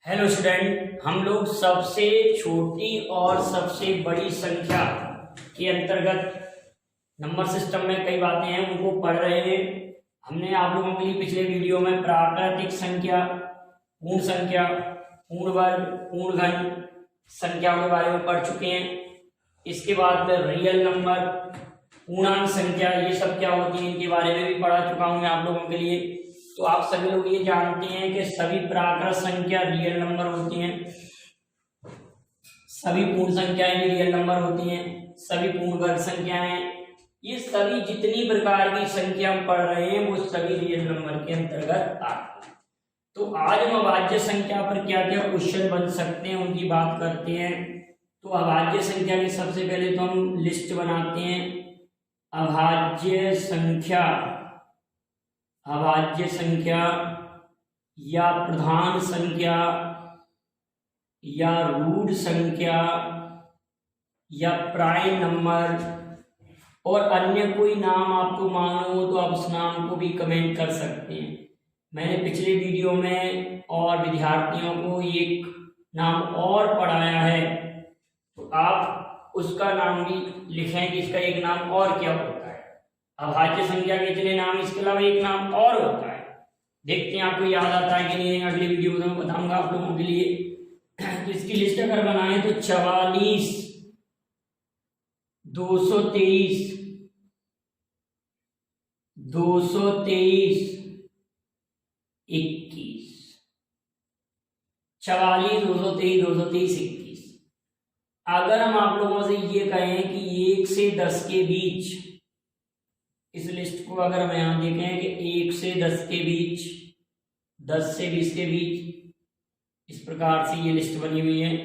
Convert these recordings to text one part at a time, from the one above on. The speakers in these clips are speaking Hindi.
हेलो स्टूडेंट, हम लोग सबसे छोटी और सबसे बड़ी संख्या के अंतर्गत नंबर सिस्टम में कई बातें हैं उनको पढ़ रहे हैं। हमने आप लोगों के लिए पिछले वीडियो में प्राकृतिक संख्या, पूर्ण संख्या, पूर्ण वर्ग, पूर्ण घन संख्याओं के बारे में पढ़ चुके हैं। इसके बाद में रियल नंबर, पूर्णांक संख्या, ये सब क्या होती है इनके बारे में भी पढ़ा चुका हूँ मैं आप लोगों के लिए। तो आप सभी लोग ये जानते हैं कि सभी प्राकृत संख्या रियल नंबर होती हैं, सभी पूर्ण संख्याएं भी रियल नंबर होती हैं, सभी पूर्ण वर्ग संख्याएं, ये सभी जितनी प्रकार की संख्या हम पढ़ रहे हैं वो सभी रियल नंबर के अंतर्गत आती हैं। तो आज हम अभाज्य संख्या पर क्या क्या क्वेश्चन बन सकते हैं उनकी बात करते हैं। तो अभाज्य संख्या की सबसे पहले तो हम लिस्ट बनाते हैं। अभाज्य संख्या, अभाज्य संख्या या प्रधान संख्या या रूट संख्या या प्राइम नंबर और अन्य कोई नाम आपको मालूम हो तो आप उस नाम को भी कमेंट कर सकते हैं। मैंने पिछले वीडियो में और विद्यार्थियों को एक नाम और पढ़ाया है, तो आप उसका नाम भी लिखें कि इसका एक नाम और क्या होता है। अभाज्य संख्या के इतने नाम, इसके अलावा एक नाम और होता है। देखते हैं आपको याद आता है कि नहीं। अगले वीडियो में मैं बताऊंगा आप लोगों के लिए। तो इसकी लिस्ट अगर बनाएं तो 44, 223, 223, 21, 44, 223, 223, 21। अगर हम आप लोगों से ये कहें कि 1 से 10 के बीच, इस लिस्ट को अगर हम यहां देखें कि 1 से 10 के बीच, 10 से 20 के बीच, इस प्रकार से ये लिस्ट बनी हुई है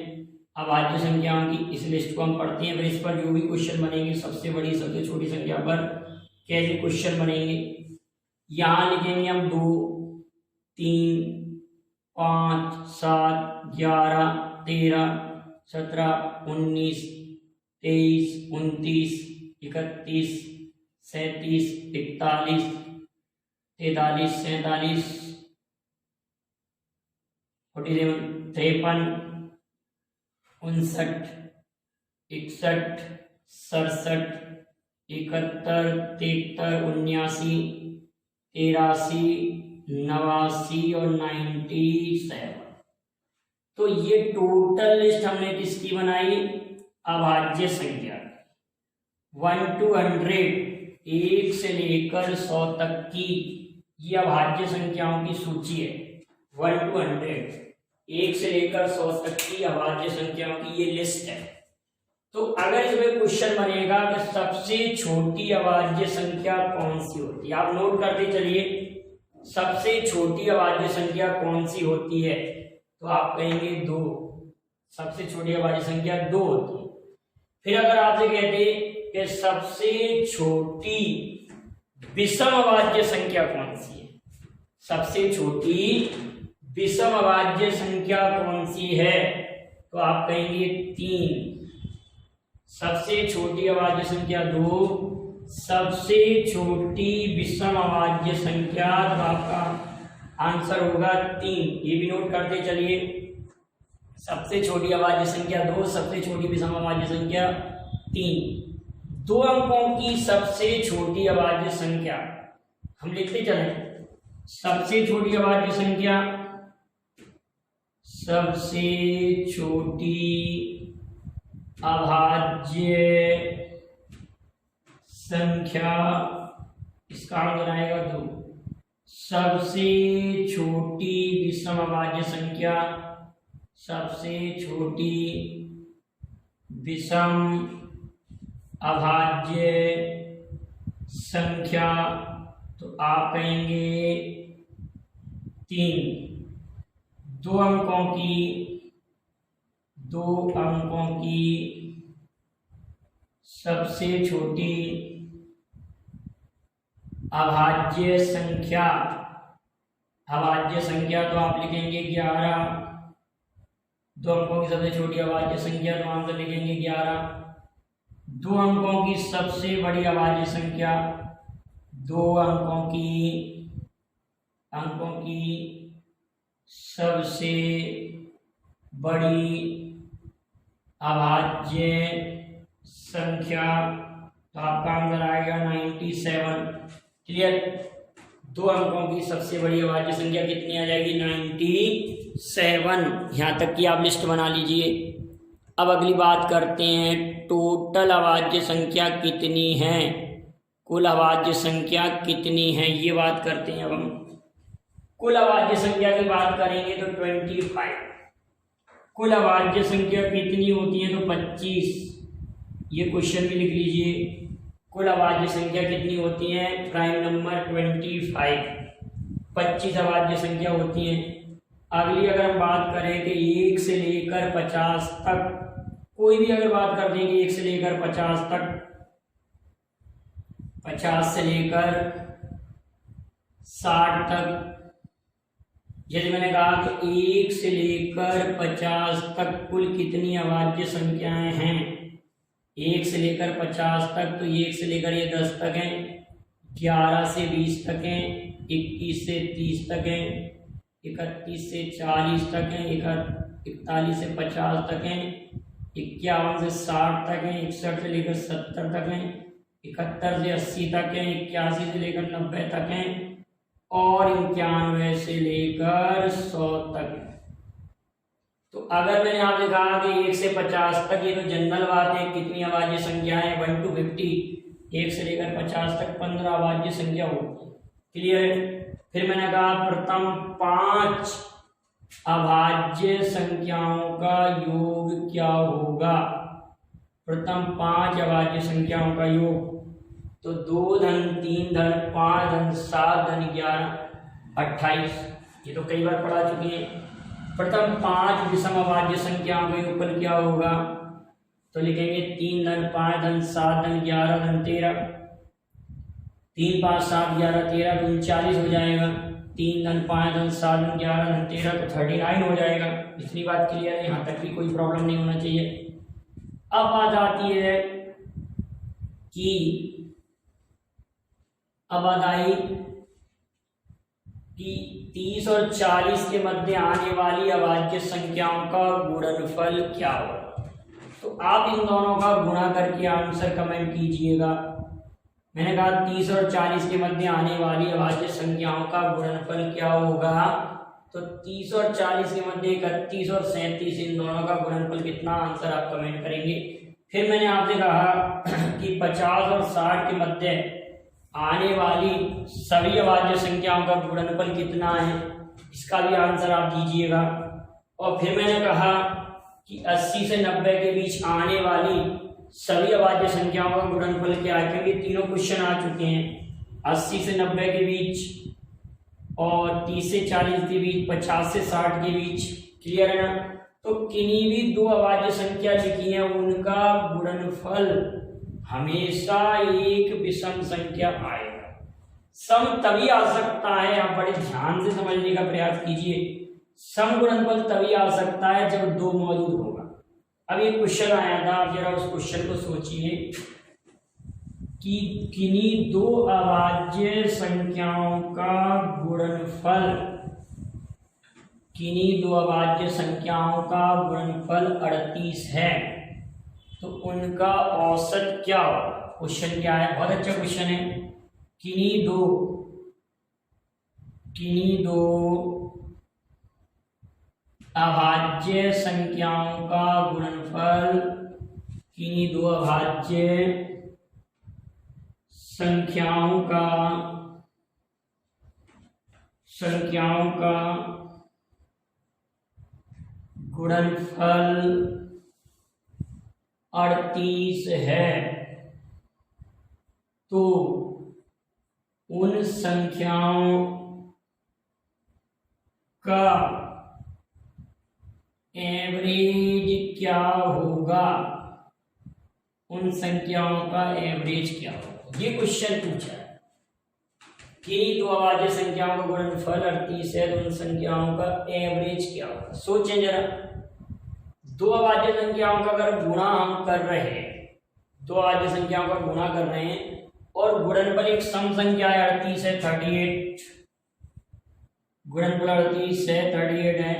अभाज्य संख्याओं की। इस लिस्ट को हम पढ़ते हैं। फिर इस पर जो भी क्वेश्चन बनेंगे सबसे बड़ी सबसे छोटी संख्या पर कैसे क्वेश्चन बनेंगे, यहां लिखेंगे हम 2, 3, 5, 7, 11, 13, 17, 19, 23, 29, 31, 37, 41, 43, 47, 47, 53, 59, 61, 67, 71, 73, 79, 83, 89 और 97। तो ये टोटल लिस्ट हमने किसकी बनाई? अभाज्य संख्या 1 to 100, 1 से लेकर 100 तक की ये अभाज्य संख्याओं की सूची है। 1 to 100, 1 से लेकर 100 तक की अभाज्य संख्याओं की ये लिस्ट है। तो अगर इसमें क्वेश्चन बनेगा कि सबसे छोटी अभाज्य संख्या कौन सी होती है, आप नोट करते चलिए, सबसे छोटी अभाज्य संख्या कौन सी होती है, तो आप कहेंगे 2। सबसे छोटी अभाज्य संख्या 2 होती है। फिर अगर आपसे कहते कि सबसे छोटी विषम अभाज्य संख्या कौन सी है, सबसे छोटी विषम अभाज्य संख्या कौन सी है, तो आप कहेंगे 3। सबसे छोटी अभाज्य संख्या 2, सबसे छोटी विषम अभाज्य संख्या, तो आपका आंसर होगा 3। ये भी नोट करते चलिए, सबसे छोटी अभाज्य संख्या 2, सबसे छोटी विषम अभाज्य संख्या 3। 2 अंकों की सबसे छोटी अभाज्य संख्या हम लिखते चलें। सबसे छोटी अभाज्य संख्या, सबसे छोटी अभाज्य संख्या, इसका आंसर आएगा 2। सबसे छोटी विषम अभाज्य संख्या, सबसे छोटी विषम अभाज्य संख्या, तो आप कहेंगे 3। 2 अंकों की सबसे छोटी अभाज्य संख्या, अभाज्य संख्या तो आप लिखेंगे 11। 2 अंकों की सबसे छोटी अभाज्य संख्या, तो आंसर लिखेंगे 11। 2 अंकों की सबसे बड़ी अभाज्य संख्या, 2 अंकों की, सबसे बड़ी अभाज्य संख्या, तो आपका आंसर आएगा 97। क्लियर। 2 अंकों की सबसे बड़ी अभाज्य संख्या कितनी आ जाएगी? 97। यहाँ तक की आप लिस्ट बना लीजिए। अब अगली बात करते हैं, टोटल अभाज्य संख्या कितनी है, कुल अभाज्य संख्या कितनी है, ये बात करते हैं। अब हम कुल अभाज्य संख्या की बात करेंगे तो 25। कुल अभाज्य संख्या कितनी होती है? तो 25। ये क्वेश्चन भी लिख लीजिए। कुल अभाज्य संख्या कितनी होती है? प्राइम नंबर 25, 25 अभाज्य संख्या होती है। अगली अगर हम बात करें कि 1 से लेकर 50 तक, कोई भी अगर बात कर देंगे 1 से लेकर 50 तक, 50 से लेकर 60 तक, जैसे मैंने कहा कि 1 से लेकर 50 तक कुल कितनी अभाज्य संख्याएं हैं? 1 से लेकर 50 तक, तो 1 से लेकर ये 10 तक हैं, 11 से 20 तक हैं, 21 से 30 तक हैं, 31 से 40 तक हैं, 41 से 50 तक हैं, 51 से 60 तक हैं, 61 से लेकर 70 तक हैं, 71 से 80 तक हैं, 81 से लेकर 90 तक हैं और 91 से लेकर 100 तक। तो अगर मैंने आपसे कहा कि 1 से 50 तक, ये तो जनरल बात है, कितनी अभाज्य संख्या है? 1 to 50। 1 से लेकर 50 तक 15 अभाज्य संख्या होगी। क्लियर है। फिर मैंने कहा प्रथम 5 अभाज्य संख्याओं का योग क्या होगा? प्रथम 5 अभाज्य संख्याओं का योग, तो 2 धन 3 धन 5 धन 7 धन 11 28। ये तो कई बार पढ़ा चुके हैं। प्रथम 5 विषम अभाज्य संख्याओं का योगफल क्या होगा? तो लिखेंगे 3 धन 5 धन 7 धन 11 धन 13। 3 5 7 11 13 तो 39 हो जाएगा। 3 धन 5 धन 7 धन 11 धन 13 तो 39 हो जाएगा। इतनी बात क्लियर है, यहाँ तक भी कोई प्रॉब्लम नहीं होना चाहिए। अब बात आती है कि अब बात आई कि 30 और 40 के मध्य आने वाली अभाज्य संख्याओं का गुणनफल क्या होगा? तो आप इन दोनों का गुणा करके आंसर कमेंट कीजिएगा। मैंने कहा 30 और 40 के मध्य आने वाली अभाज्य संख्याओं का गुणनफल क्या होगा? तो 30 और 40 के मध्य 31 और 37, इन दोनों का गुणनफल कितना? आंसर आप कमेंट करेंगे। फिर मैंने आपसे कहा कि 50 और 60 के मध्य आने वाली सभी अभाज्य संख्याओं का गुणनफल कितना है? इसका भी आंसर आप दीजिएगा। और फिर मैंने कहा कि 80 से 90 के बीच आने वाली सभी अभाज्य संख्याओं का गुणनफल क्या है? क्योंकि तीनों क्वेश्चन आ चुके हैं, 80 से 90 के बीच और 30 से 40 के बीच, 50 से 60 के बीच। क्लियर है ना? तो किन्हीं भी 2 अभाज्य संख्या लिखी है, उनका गुणनफल हमेशा एक विषम संख्या आएगा। सम तभी आ सकता है, आप बड़े ध्यान से समझने का प्रयास कीजिए, सम गुणनफल तभी आ सकता है जब 2 मौजूद होगा। अब ये क्वेश्चन आया था, आप जरा उस क्वेश्चन को सोचिए कि किन्हीं 2 अभाज्य संख्याओं का गुणनफल, किन्हीं 2 अभाज्य संख्याओं का गुणनफल 38 है, तो उनका औसत क्या होगा? क्वेश्चन क्या है? बहुत अच्छा क्वेश्चन है। किन्हीं दो अभाज्य संख्याओं का गुणनफल, किन्हीं 2 अभाज्य संख्याओं का गुणनफल 38 है, तो उन संख्याओं का एवरेज क्या होगा? उन संख्याओं का एवरेज क्या होगा? ये क्वेश्चन पूछा है। किन्हीं 2 अभाज्य संख्याओं का गुणनफल 38 है, तो उन संख्याओं का एवरेज क्या होगा? सोचें जरा। 2 अभाज्य संख्याओं का अगर गुणा हम कर रहे हैं, 2 अभाज्य संख्याओं का गुणा कर रहे हैं और गुणनफल एक सम संख्या है, 38 है, 38, गुणनफल 38 है, 38 है,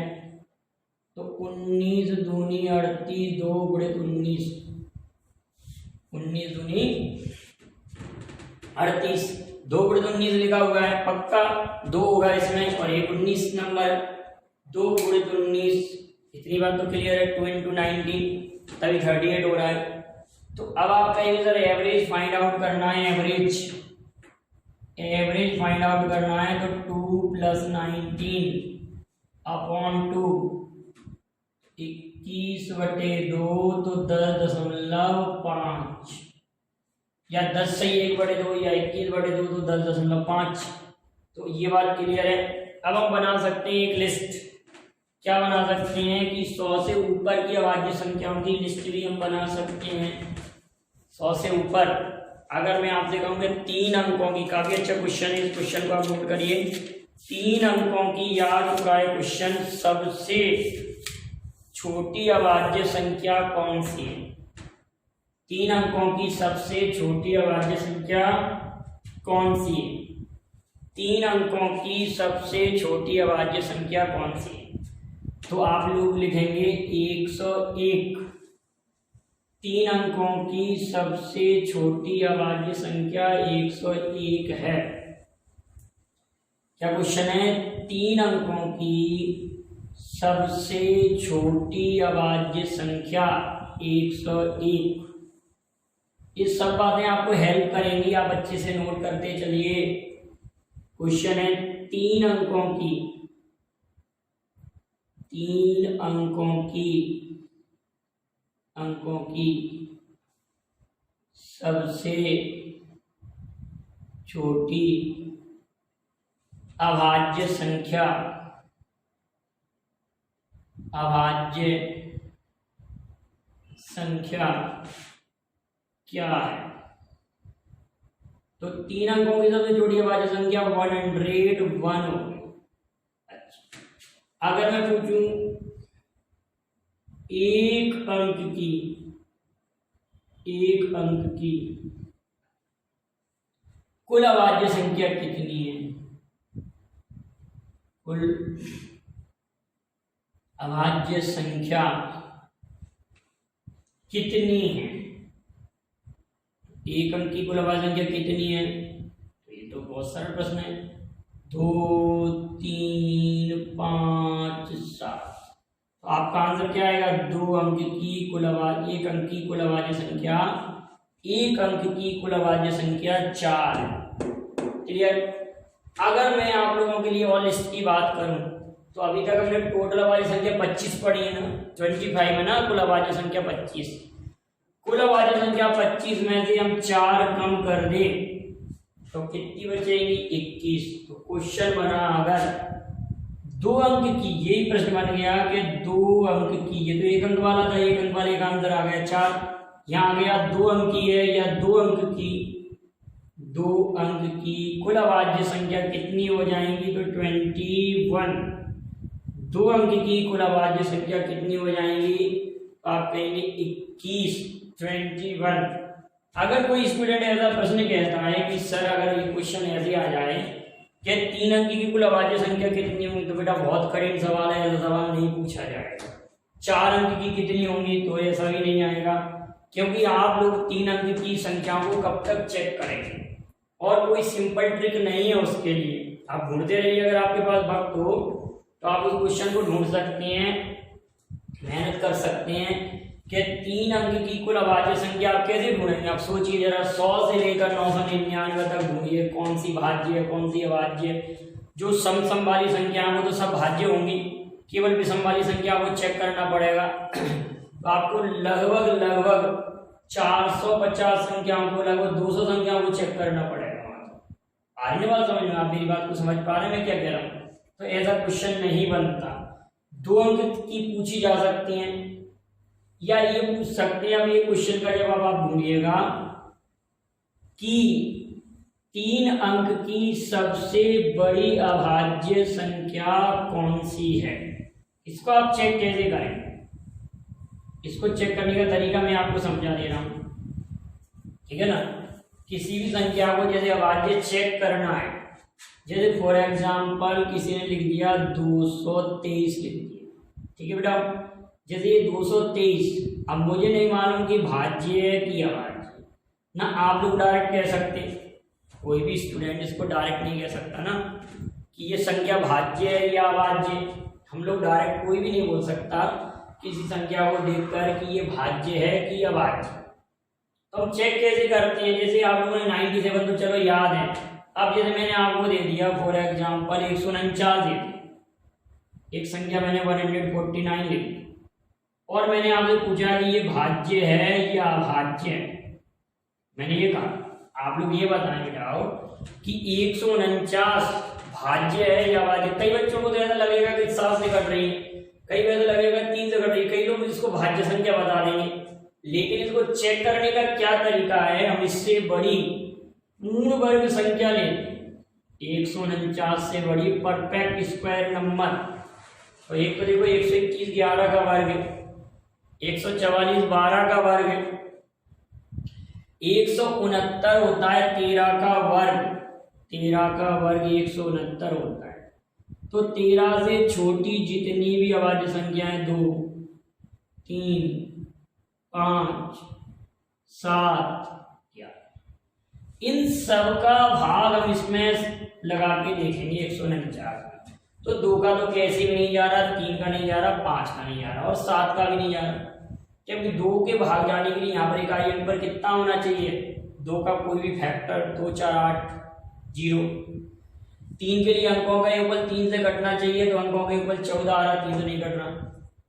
तो 19 दूनी 38, 2 गुणित 19, 19 दूनी 38, 2 गुणित 19 लिखा हुआ है, पक्का 2 होगा इसमें, और ये 19 नंबर, 2 गुणित 19, इतनी बात तो क्लियर है। 2 इंटू 19 तभी 38 हो रहा है। तो अब आप कहेंगे सर एवरेज फाइंड आउट करना है, एवरेज फाइंड आउट करना है, तो 2 + 19 अपॉन 2, 21/2, तो 10.5, या 10 से 1/2 या 21/2, तो 10.5। तो ये बात क्लियर है। अब हम बना सकते हैं एक लिस्ट। क्या बना सकते हैं कि 100 से ऊपर की अभाज्य संख्याओं की लिस्ट भी हम बना सकते हैं। 100 से ऊपर अगर मैं आपसे कहूँ कि 3 अंकों की, काफी अच्छा क्वेश्चन है, इस क्वेश्चन को आप नोट करिए। 3 अंकों की याद चुका है क्वेश्चन, सबसे छोटी अभाज्य संख्या कौन सी है? 3 अंकों की सबसे छोटी अभाज्य संख्या कौन सी है? 3 अंकों की सबसे छोटी अभाज्य संख्या कौन सी है? तो आप लोग लिखेंगे 101। 3 अंकों की सबसे छोटी अभाज्य संख्या 101 है। क्या क्वेश्चन है? 3 अंकों की सबसे छोटी अभाज्य संख्या 101। ये सब बातें आपको हेल्प करेंगी, आप अच्छे से नोट करते चलिए। क्वेश्चन है 3 अंकों की, 3 अंकों की सबसे छोटी अभाज्य संख्या क्या है? तो 3 अंकों की सबसे छोटी अभाज्य संख्या 101 होगी। अगर मैं पूछूं 1 अंक की कुल अभाज्य संख्या कितनी है? कुल अभाज्य संख्या कितनी है? 1 अंक की कुल अभाज्य संख्या कितनी है? तो ये तो बहुत सरल प्रश्न है। 2, 3, 5, 7। तो आपका आंसर क्या आएगा? 2 अंक की कुल अभाज्य, 1 अंक की कुल अभाज्य संख्या, 1 अंक की कुल अभाज्य संख्या 4। क्लियर? अगर मैं आप लोगों के लिए और लिस्ट की बात करूं तो अभी तक हमने टोटल अभाज्य संख्या 25 पढ़ी है ना, 25 है ना, कुल अभाज्य संख्या 25। कुल अभाज्य संख्या 25 में से हम 4 कम कर दें तो कितनी बचेगी? 21। तो क्वेश्चन बना अगर 2 अंक की, यही प्रश्न बन गया कि 2 अंक की, ये तो 1 अंक वाला था, 1 अंक वाले का आंसर आ गया 4। यहाँ आ गया 2 अंक की है या 2 अंक की, 2 अंक की कुल अभाज्य संख्या कितनी हो जाएंगी? तो 21। 2 अंक की कुल अभाज्य संख्या कितनी हो जाएंगी? तो आप कहेंगे 21, 21। अगर कोई स्टूडेंट ऐसा प्रश्न कहता है कि सर अगर ये क्वेश्चन ऐसे आ जाए कि 3 अंक की कुल अभाज्य संख्या कितनी होंगी, तो बेटा बहुत कठिन सवाल है, ऐसा सवाल नहीं पूछा जाएगा। 4 अंक की कितनी होंगी, तो ऐसा भी नहीं आएगा, क्योंकि आप लोग 3 अंक की संख्याओं को कब तक चेक करेंगे, और कोई सिंपल ट्रिक नहीं है उसके लिए। आप ढूंढते रहिए, अगर आपके पास वक्त हो तो आप उस क्वेश्चन को ढूंढ सकते हैं, मेहनत कर सकते हैं कि 3 अंक की कुल अभाज्य संख्या आप कैसे ढूंढेंगे। आप सोचिए जरा, 100 से लेकर 999 तक ढूंढिए कौन सी भाज्य है, कौन सी अभाज्य। जो सम वाली संख्या है वो तो सब भाज्य होंगी, केवल विषम वाली संख्या को चेक करना पड़ेगा। तो आपको लगभग 450 संख्याओं को, लगभग 200 संख्याओं को चेक करना पड़ेगा। आने वाला समझ में, आप मेरी बात को समझ पा रहे हैं मैं क्या कह रहा हूँ? तो ऐसा क्वेश्चन नहीं बनता। 2 अंक की पूछी जा सकती हैं, या ये पूछ सकते हैं। अब ये क्वेश्चन का जवाब आप ढूंढिएगा कि 3 अंक की सबसे बड़ी अभाज्य संख्या कौन सी है। इसको आप चेक कैसे करेंगे? इसको चेक करने का तरीका मैं आपको समझा दे रहा हूं, ठीक है ना। किसी भी संख्या को जैसे अभाज्य चेक करना है, जैसे फॉर एग्जांपल किसी ने लिख दिया 223 लिख दिया, ठीक है बेटा। जैसे ये 223, अब मुझे नहीं मालूम कि भाज्य है कि अभाज्य ना, आप लोग डायरेक्ट कह सकते, कोई भी स्टूडेंट इसको डायरेक्ट नहीं कह सकता ना कि ये संख्या भाज्य है या अभाज्य। हम लोग डायरेक्ट कोई भी नहीं बोल सकता किसी संख्या को देखकर कि ये भाज्य है कि अभाज्य। तो हम चेक कैसे करते हैं, जैसे आप लोगों ने 97 तो चलो याद है, अब जैसे मैंने आपको दे दिया फॉर एग्जाम्पल 149 दे दिया, एक संख्या मैंने 149 लिखी और मैंने आपसे पूछा कि ये भाज्य है या अभाज्य है। मैंने ये कहा, आप लोग ये बताएं बेटाओ कि 149 भाज्य है या अभाज्य। कई बच्चों को तो ऐसा लगेगा कि 7 से कट रही है, कई बार तो लगेगा 3 से कट रही है, कई लोग इसको भाज्य संख्या बता देंगे। लेकिन इसको चेक करने का क्या तरीका है, हम इससे बड़ी पूर्ण वर्ग संख्या लेते हैं, 149 से बड़ी परफेक्ट स्क्वायर नंबर। तो एक तो देखो 121 11 का वर्ग है, 144 12 का वर्ग है, 169 होता है 13 का वर्ग, 13 का वर्ग 169 होता है। तो 13 से छोटी जितनी भी अभाज्य संख्याएं 2 3 5 7 इन सब का भाग हम इसमें लगा के देखेंगे 149। तो 2 का तो कैसे भी नहीं जा रहा, 3 का नहीं जा रहा, 5 का नहीं जा रहा और 7 का भी नहीं जा रहा, क्योंकि 2 के भाग जाने के लिए यहाँ पर इकाई अंक पर कितना होना चाहिए, 2 का कोई भी फैक्टर, 2 4 8 0। 3 के लिए अंकों का योगफल 3 से कटना चाहिए, तो अंकों का योगफल 14 आ रहा, 3 से नहीं कट रहा।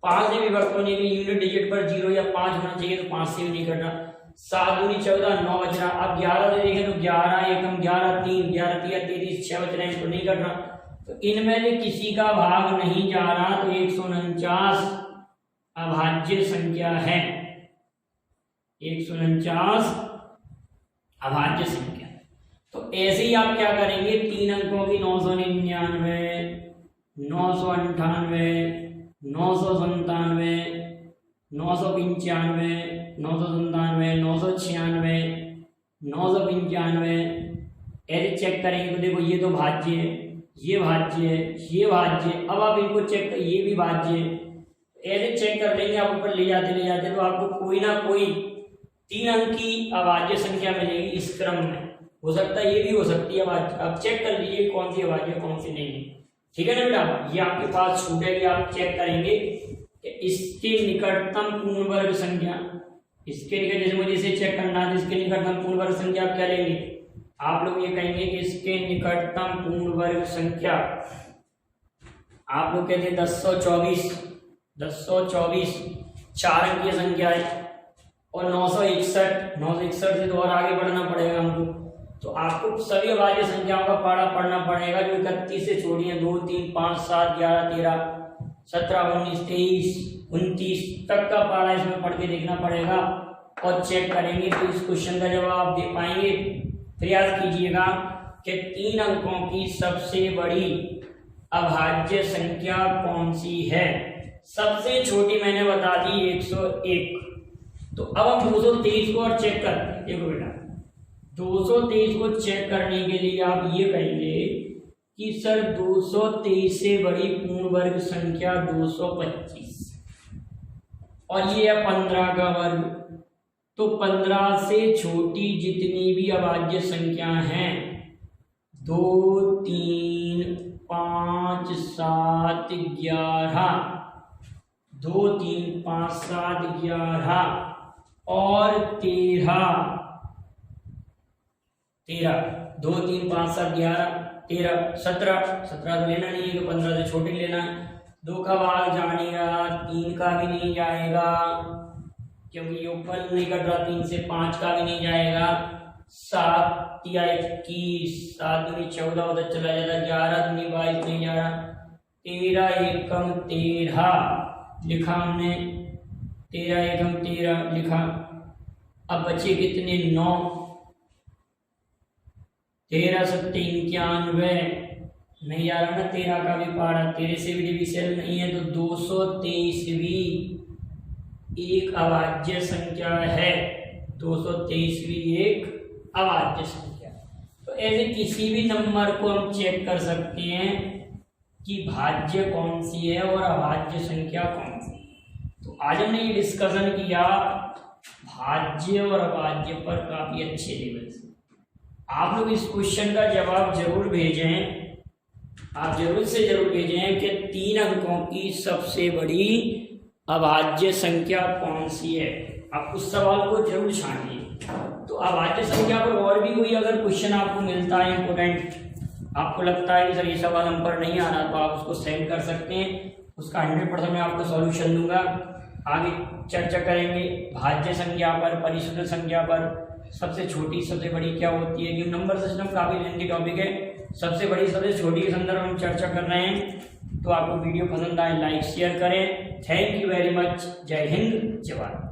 5 से विभक्त होने के लिए यूनिट डिजिट पर 0 या 5 होना चाहिए, तो 5 से भी नहीं कट रहा। 7 दूनी 14 9 बच रहा। अब 11 से देखें तो 11 एकम 11 3 11 3 33 6 बच रहे हैं, तो नहीं कट रहा। तो इनमें से किसी का भाग नहीं जा रहा, तो 149 अभाज्य संख्या है, 149 अभाज्य संख्या। तो ऐसे ही आप क्या करेंगे, 3 अंकों की 999 998 997 995 997 996 995 ऐसे चेक करेंगे तो देखो ये तो भाज्य है, ये भाज्य है, ये भाज्य है। अब आप इनको चेक, ये भी भाज्य है, ऐसे चेक कर लेंगे आप ऊपर ले जाते तो आपको कोई ना कोई 3 अंक की अभाज्य संख्या मिलेगी इस क्रम में। हो सकता है ये भी हो सकती है अभाज्य, आप चेक कर लीजिए कौन सी अभाज्य कौन सी नहीं है। ठीक है ना बेटा, ये आपके पास छूट है कि आप चेक करेंगे कि इसके निकटतम पूर्ण वर्ग संख्या, इसके निकट, जैसे मुझे इसे चेक करना है, इसके निकटतम पूर्ण वर्ग संख्या आप क्या लेंगे, आप लोग ये कहेंगे कि इसके निकटतम पूर्ण वर्ग संख्या आप लोग कहते हैं 1024 4 अंक की संख्या है, और 961 से तो और आगे बढ़ना पड़ेगा हमको। तो आपको सभी अभाज्य संख्याओं का पारा पढ़ना पड़ेगा जो 31 से छोड़ी है, 2 3 5 7 11 13 17 19 23 29 तक का पारा इसमें पढ़ के देखना पड़ेगा और चेक करेंगे तो इस क्वेश्चन का जवाब आप दे पाएंगे। प्रयास कीजिएगा कि 3 अंकों की सबसे बड़ी अभाज्य संख्या कौन सी है। सबसे छोटी मैंने बता दी 101। तो अब हम 223 को और चेक करते हैं। देखो बेटा, 223 को चेक करने के लिए आप ये कहेंगे कि सर 223 से बड़ी पूर्ण वर्ग संख्या 225 और ये है 15 का वर्ग। तो 15 से छोटी जितनी भी अभाज्य संख्या हैं 2 3 5 7 11 2 3 5 7 11 और 13 2 3 5 7 11 13 17 तो लेना नहीं है, तो 15 से छोटी लेना है। 2 का भाग जानेगा, 3 का भी नहीं जाएगा क्योंकि योगफल नहीं कट रहा, 3 से 5 का भी नहीं जाएगा। 7 या 21 7 दूनी 14 उधर चला जाता, 11 दूनी 22 नहीं जा रहा, 13 एकम 13 लिखा हमने, 13 एकम 13 लिखा। अब बचे कितने 9, 13 7 91 नहीं आ रहा ना, 13 का भी पारा, 13 से भी डिविजन नहीं है, तो 223 भी एक अभाज्य संख्या है, 223 भी एक अभाज्य संख्या। तो ऐसे किसी भी नंबर को हम चेक कर सकते हैं कि भाज्य कौन सी है और अभाज्य संख्या कौन सी। तो आज हमने ये डिस्कशन किया भाज्य और अभाज्य पर काफी अच्छे लेवल से। आप लोग इस क्वेश्चन का जवाब जरूर भेजें, आप जरूर से जरूर भेजें कि 3 अंकों की सबसे बड़ी अभाज्य संख्या कौन सी है। आप उस सवाल को जरूर छानिए। तो अभाज्य संख्या पर और भी कोई अगर क्वेश्चन आपको मिलता है इंपोर्टेंट, आपको लगता है कि सर ये सवाल हम पर नहीं आ रहा, तो आप उसको सेंड कर सकते हैं, उसका 100% मैं आपको सॉल्यूशन दूंगा। आगे चर्चा करेंगे भाज्य संख्या पर, परिशुद्ध संख्या पर, सबसे छोटी सबसे बड़ी क्या होती है, क्योंकि नंबर सिस्टम काफी लेंथी टॉपिक है, सबसे बड़ी सबसे छोटी के संदर्भ में हम चर्चा कर रहे हैं। तो आपको वीडियो पसंद आए लाइक शेयर करें। Thank you very much. जय हिंद, जय भारत।